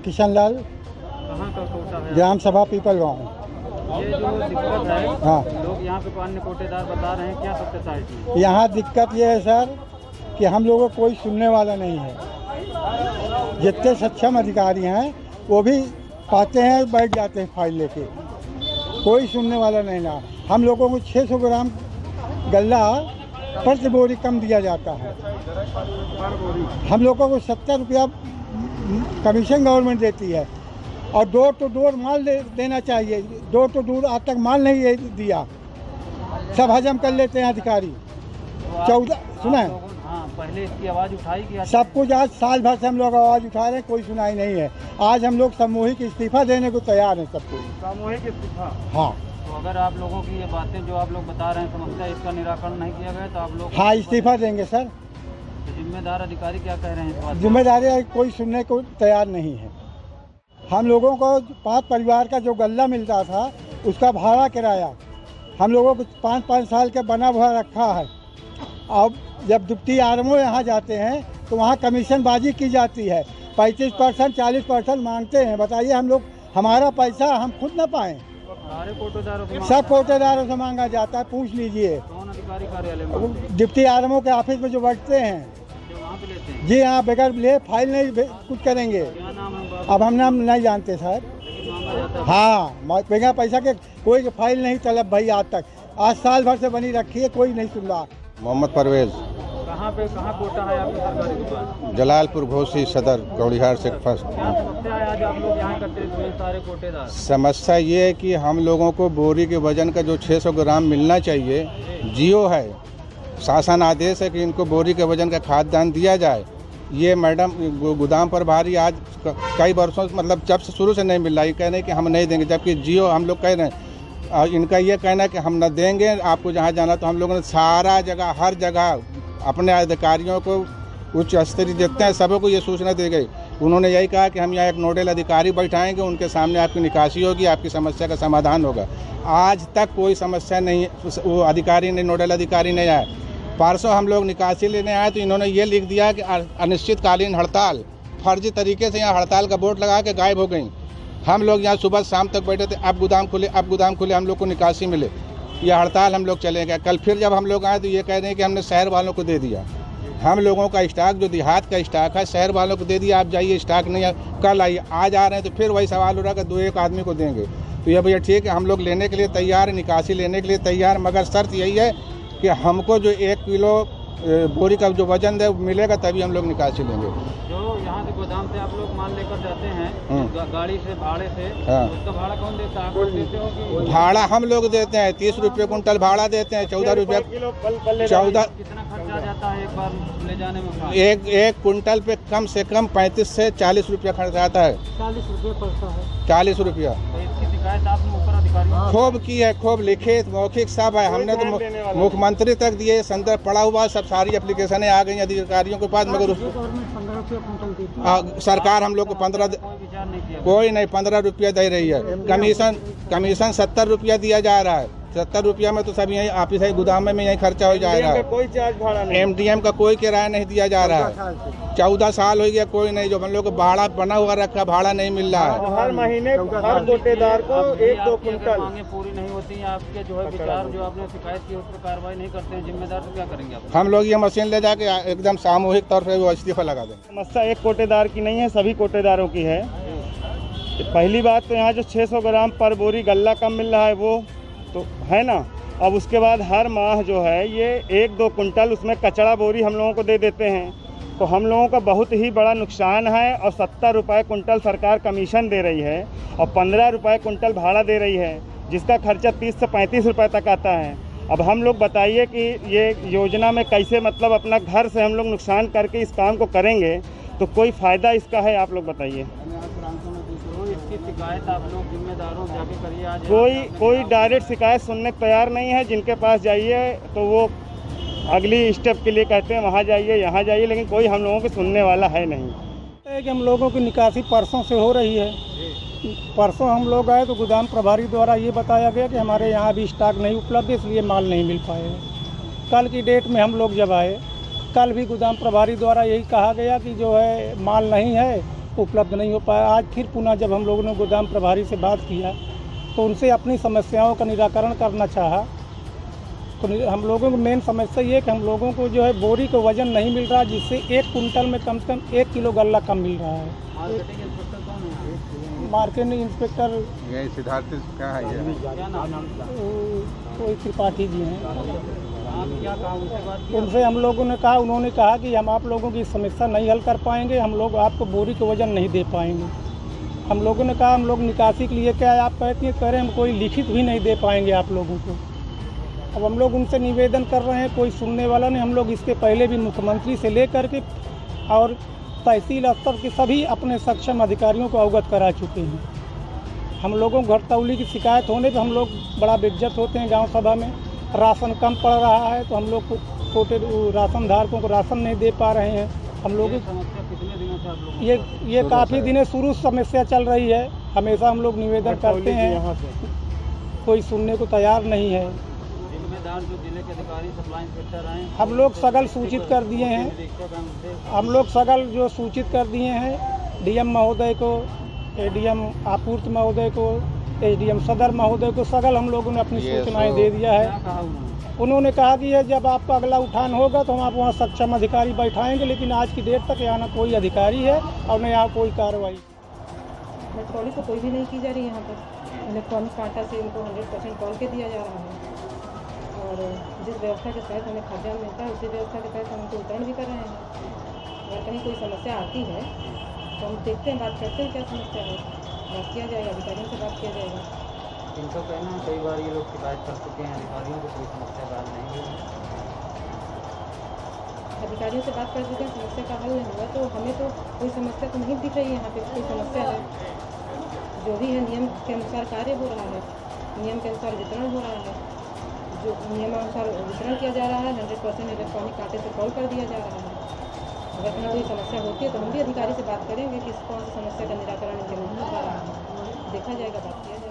किशन लाल, कहाँ का कोटा है? ग्राम सभा पीपल गाँव। ये जो दिक्कत है, हाँ, लोग यहाँ पे अन्य कोटेदार बता रहे हैं, क्या सत्यता है इसमें? यहाँ दिक्कत ये है सर कि हम लोगों को कोई सुनने वाला नहीं है। जितने सक्षम अधिकारी हैं वो भी पाते हैं, बैठ जाते हैं फाइल लेके, कोई सुनने वाला नहीं ना। हम लोगों को 600 ग्राम गल्ला प्रति बोरी कम दिया जाता है। हम लोगों को 70 रुपया कमीशन गवर्नमेंट देती है और डोर टू डोर माल देना चाहिए। डोर टू डोर आज तक माल नहीं दिया, सब हजम कर लेते हैं अधिकारी। 14 सुना है, हाँ, पहले इसकी आवाज़ उठाई कि सब कुछ। आज साल भर से हम लोग आवाज़ उठा रहे हैं, कोई सुनाई नहीं है। आज हम लोग सामूहिक इस्तीफा देने को तैयार हैं, सब कोई सामूहिक इस्तीफा। हाँ, तो अगर आप लोगों की ये बातें जो आप लोग बता रहे हैं समस्या, इसका निराकरण नहीं किया गया तो आप लोग हाँ इस्तीफा देंगे सर। तो जिम्मेदार अधिकारी क्या कह रहे हैं इस बात पर? जिम्मेदारी कोई सुनने को तैयार नहीं है। हम लोगों को 5 परिवार का जो गल्ला मिलता था उसका भाड़ा किराया हम लोगों को 5-5 साल के बना हुआ रखा है। अब जब डिप्टी आरएमओ यहाँ जाते हैं तो वहाँ कमीशन बाजी की जाती है। 35% 40% मांगते हैं। बताइए, हम लोग हमारा पैसा हम खुद न पाएँ, सारे कोटेदारों से सब कोटेदारों से मांगा जाता है। पूछ लीजिए, कौन अधिकारी कार्यालय में डिप्टी आरएमओ के ऑफिस में जो बैठते हैं, जो वहाँ पे लेते हैं? जी हाँ, बगैर ले फाइल नहीं कुछ करेंगे। क्या नाम है बाबू? अब हम नाम नहीं जानते सर। लेकिन मांगा जाता है। हाँ, बगैर पैसा के कोई फाइल नहीं तलब भाई आज तक। आज साल भर से बनी रखी है, कोई नहीं सुन रहा। मोहम्मद परवेज, कहाँ कोटा है आपकी सरकारी दुकान? जलालपुर घोसी सदर गौड़िहार से फर्स्ट। क्या समस्या है आज आप लोग यहाँ एकत्रित हुए सारे कोटेदार? समस्या ये है कि हम लोगों को बोरी के वजन का जो 600 ग्राम मिलना चाहिए, जियो है, शासन आदेश है कि इनको बोरी के वजन का खाद्यान्न दिया जाए। ये मैडम गोदाम प्रभारी आज कई वर्षों मतलब जब से शुरू से नहीं मिल रहा, ये कह रहे हैं कि हम नहीं देंगे, जबकि जियो हम लोग कह रहे हैं। और इनका ये कहना है कि हम न देंगे, आपको जहाँ जाना। तो हम लोगों ने सारा जगह, हर जगह अपने अधिकारियों को, उच्च स्तरीय जितने हैं सबों को ये सूचना दी गई। उन्होंने यही कहा कि हम यहाँ एक नोडल अधिकारी बैठाएंगे, उनके सामने आपकी निकासी होगी, आपकी समस्या का समाधान होगा। आज तक कोई समस्या नहीं, वो अधिकारी नहीं, नोडल अधिकारी नहीं आया। परसों हम लोग निकासी लेने आए तो इन्होंने ये लिख दिया कि अनिश्चितकालीन हड़ताल, फर्जी तरीके से यहाँ हड़ताल का बोर्ड लगा के गायब हो गई। हम लोग यहाँ सुबह शाम तक बैठे थे, अब गोदाम खुले, अब गोदाम खुले, हम लोग को निकासी मिले। यह हड़ताल हम लोग चले गए। कल फिर जब हम लोग आए तो ये कह रहे हैं कि हमने शहर वालों को दे दिया। हम लोगों का स्टॉक जो देहात का स्टॉक है शहर वालों को दे दिया, आप जाइए, स्टॉक नहीं है, कल आइए। आज आ रहे हैं तो फिर वही सवाल हो रहा है कि 2-1 आदमी को देंगे। तो ये भैया ठीक है, हम लोग लेने के लिए तैयार, निकासी लेने के लिए तैयार, मगर शर्त यही है कि हमको जो 1 किलो बोरी का जो वजन है मिलेगा, तभी हम लोग निकासी लेंगे। जो यहाँ से गोदाम से आप लोग माल लेकर जाते हैं गाड़ी से, भाड़े से, हाँ। उसका भाड़ा कौन देता है? आप लोग देते हो कि भाड़ा हम लोग देते हैं? 30 रुपये कुंटल भाड़ा देते हैं, 14 रुपये 14। कितना खर्चा जाता है एक बार ले जाने में? एक कुंटल पे कम से कम 35 से 40 रुपया खर्च आता है। 40 रुपये पड़ता है। 40 रुपया। तो इसकी शिकायत आपने ऊपर अधिकारियों खूब की है, खूब लिखित मौखिक सब है। हमने तो मुख्यमंत्री तक दिए, संदर्भ पड़ा हुआ, सब सारी एप्लीकेशनें आ गई अधिकारियों के पास, मगर सरकार हम लोग को 15 विचार नहीं किया। कोई नहीं, 15 रुपया दे रही है। कमीशन 70 रुपया दिया जा रहा है। 70 रुपया में तो सब यही ऑफिस है, गोदाम में यही खर्चा हो जा रहा है। कोई चार्ज भाड़ा नहीं, MDM का कोई किराया नहीं दिया जा रहा है। 14 साल हो गया, कोई नहीं, जो हम लोग को भाड़ा बना हुआ रखा, भाड़ा नहीं मिल रहा है। हर महीने हर कोटेदार को 1-2 कुंटल मांगे पूरी नहीं होती हैं। आपके जो है विचार, जो आपने शिकायत की उस पर कार्रवाई नहीं करते हैं जिम्मेदार, तो क्या करेंगे आप? हम लोग ये मशीन ले जाके एकदम सामूहिक तौर पर वो इस्तीफा लगा दें। समस्या एक कोटेदार की नहीं है, सभी कोटेदारों की है। पहली बात तो यहाँ जो 600 ग्राम पर बोरी गल्ला कम मिल रहा है वो तो है ना। अब उसके बाद हर माह जो है ये 1-2 कुंटल उसमें कचड़ा बोरी हम लोगों को दे देते हैं, तो हम लोगों का बहुत ही बड़ा नुकसान है। और 70 रुपये कुंटल सरकार कमीशन दे रही है और 15 रुपये कुंटल भाड़ा दे रही है, जिसका खर्चा 30 से 35 रुपये तक आता है। अब हम लोग बताइए कि ये योजना में कैसे मतलब अपना घर से हम लोग नुकसान करके इस काम को करेंगे, तो कोई फ़ायदा इसका है? आप लोग बताइए। इसकी शिकायत आप लोग जिम्मेदारों जाके करिए। आज कोई डायरेक्ट शिकायत सुनने को तैयार नहीं है। जिनके पास जाइए तो वो अगली स्टेप के लिए कहते हैं वहाँ जाइए, यहाँ जाइए, लेकिन कोई हम लोगों को सुनने वाला है नहीं। कि हम लोगों की निकासी परसों से हो रही है। परसों हम लोग आए तो गोदाम प्रभारी द्वारा ये बताया गया कि हमारे यहाँ अभी स्टॉक नहीं उपलब्ध है, इसलिए माल नहीं मिल पाएगा। कल की डेट में हम लोग जब आए, कल भी गोदाम प्रभारी द्वारा यही कहा गया कि जो है माल नहीं है उपलब्ध नहीं हो पाया। आज फिर पुनः जब हम लोगों ने गोदाम प्रभारी से बात किया तो उनसे अपनी समस्याओं का निराकरण करना चाहा। तो हम लोगों को मेन समस्या ये है कि हम लोगों को जो है बोरी का वज़न नहीं मिल रहा, जिससे 1 कुंटल में कम से कम 1 किलो गल्ला कम मिल रहा है। मार्केटिंग इंस्पेक्टर कौन है? मार्केटिंग इंस्पेक्टर यही सिद्धार्थ क्या है ये? क्या नाम है उनका? कोई त्रिपाठी जी हैं। आप क्या कहा उनसे बात की? उनसे हम लोगों ने कहा, उन्होंने कहा कि हम आप लोगों की समस्या नहीं हल कर पाएंगे, हम लोग आपको बोरी का वज़न नहीं दे पाएंगे। हम लोगों ने कहा हम लोग निकासी के लिए क्या है, आप कहती हैं कह रहे हैं हम कोई लिखित भी नहीं दे पाएंगे आप लोगों को। अब हम लोग उनसे निवेदन कर रहे हैं, कोई सुनने वाला नहीं। हम लोग इसके पहले भी मुख्यमंत्री से लेकर के और तहसील स्तर के सभी अपने सक्षम अधिकारियों को अवगत करा चुके हैं। हम लोगों को घटतौली की शिकायत होने पर हम लोग बड़ा बेइज्जत होते हैं गांव सभा में। राशन कम पड़ रहा है तो हम लोग छोटे राशन धारकों को राशन नहीं दे पा रहे हैं। हम लोग समस्या कितने दिनों से आप लोग ये काफ़ी दिनों शुरू समस्या चल रही है। हमेशा हम लोग निवेदन करते हैं, यहाँ से कोई सुनने को तैयार नहीं है। जिम्मेदार जो जिले के अधिकारी सप्लाई इंस्पेक्टर आए हम लोग सगल सूचित कर दिए हैं, निरीक्षक हैं उनसे हम लोग सगल जो सूचित कर दिए हैं डीएम महोदय को, एडीएम आपूर्ति महोदय को, एसडीएम सदर महोदय को, सगल हम लोगों ने अपनी सूचनाएं दे दिया क्या है। कहा उन्होंने कहा कि ये जब आपका अगला उठान होगा तो हम आप वहाँ सक्षम अधिकारी बैठाएंगे, लेकिन आज की डेट तक यहाँ ना कोई अधिकारी है और न यहाँ कोई कार्रवाई। मेट्रोली तो कोई भी नहीं की जा रही यहाँ पर। इलेक्ट्रॉनिक कांटा से उनको 100% कॉल के दिया जा रहा है और जिस व्यवस्था के तहत हमें खाद्यान्न मिलता है उसी व्यवस्था के तहत हम उनको वितरण भी कर रहे हैं। अगर कहीं कोई समस्या आती है तो हम देखते हैं, बात करते हैं क्या समस्या है, बात किया जाएगा, अधिकारियों से बात किया जाएगा। इनका कहना है कई बार ये लोग शिकायत कर चुके हैं अधिकारियों को, कोई समस्या का हल नहीं हुई। अधिकारियों से बात कर चुके हैं, समस्या का हल नहीं हुआ तो हमें तो कोई समस्या तो नहीं दिख रही है यहाँ पे कोई समस्या है। जो भी है नियम के अनुसार कार्य हो रहा है, नियम के अनुसार वितरण हो रहा है, जो नियमानुसार वितरण किया जा रहा है। 100% इलेक्ट्रॉनिक कांटे से कॉल कर दिया जा रहा है। अगर कहीं कोई समस्या होती है तो हम भी अधिकारी से बात करेंगे कि कौन सी समस्या का निराकरण इनके नहीं हो पा रहा है, देखा जाएगा, बात किया जाएगा।